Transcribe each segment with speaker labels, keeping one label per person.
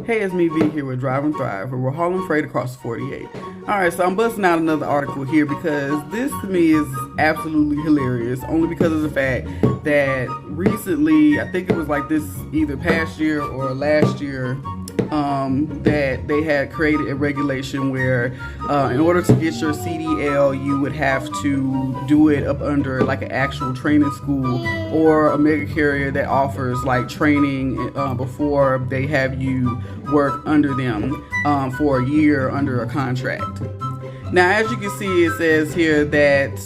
Speaker 1: Hey, it's me V here with Drive and Thrive, where we're hauling freight across the 48. Alright, so I'm busting out another article here because this to me is absolutely hilarious, only because of the fact that recently, I think it was like this either past year or last year, that they had created a regulation where in order to get your CDL, you would have to do it up under like an actual training school or a mega carrier that offers like training before they have you work under them for a year under a contract. Now, as you can see, it says here that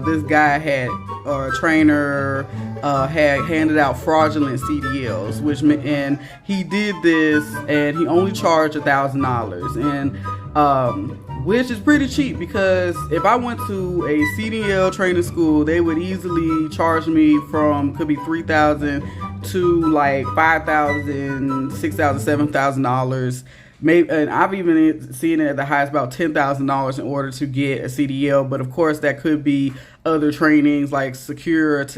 Speaker 1: this guy had a trainer had handed out fraudulent CDLs, and he did this, and he only charged $1,000, and which is pretty cheap because if I went to a CDL training school, they would easily charge me from could be $3,000 to like $5,000, $6,000, $7,000. Maybe, and I've even seen it at the highest about $10,000 in order to get a CDL. But of course, that could be other trainings like securement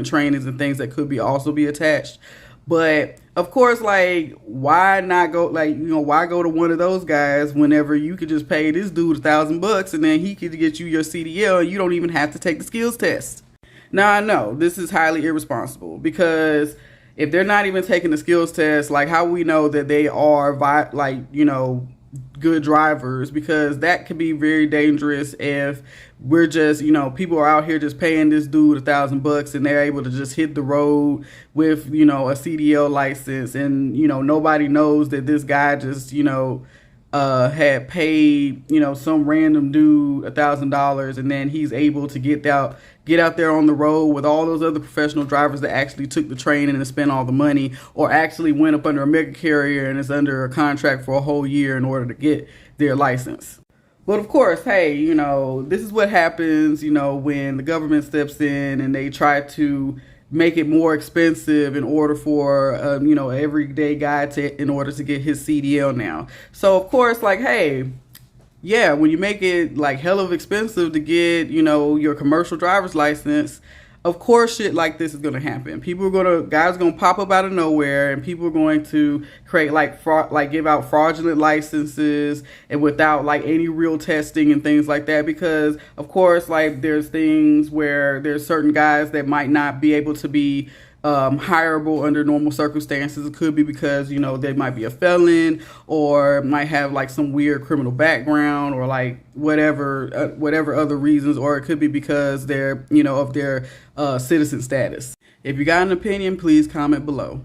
Speaker 1: trainings and things that could be also be attached. But of course, like, why not go, like, why go to one of those guys whenever you could just pay this dude $1,000 and then he could get you your CDL and you don't even have to take the skills test. Now, I know this is highly irresponsible because if they're not even taking the skills test, like, how we know that they are good drivers? Because that could be very dangerous if we're just, people are out here just paying this dude $1,000 and they're able to just hit the road with, a CDL license, and, nobody knows that this guy just, had paid, some random dude $1,000, and then he's able to get out there on the road with all those other professional drivers that actually took the training and spent all the money, or actually went up under a mega carrier and is under a contract for a whole year in order to get their license. But of course, hey, this is what happens, when the government steps in and they try to make it more expensive in order for, everyday guy in order to get his CDL now. So of course, like, hey, yeah, when you make it like hell of expensive to get, your commercial driver's license, of course shit like this is going to happen. Guys are going to pop up out of nowhere, and people are going to create give out fraudulent licenses and without like any real testing and things like that. Because of course, like, there's things where there's certain guys that might not be able to be hireable under normal circumstances. It could be because they might be a felon or might have like some weird criminal background or like whatever other reasons, or it could be because they're of their citizen status. If you got an opinion, please comment below.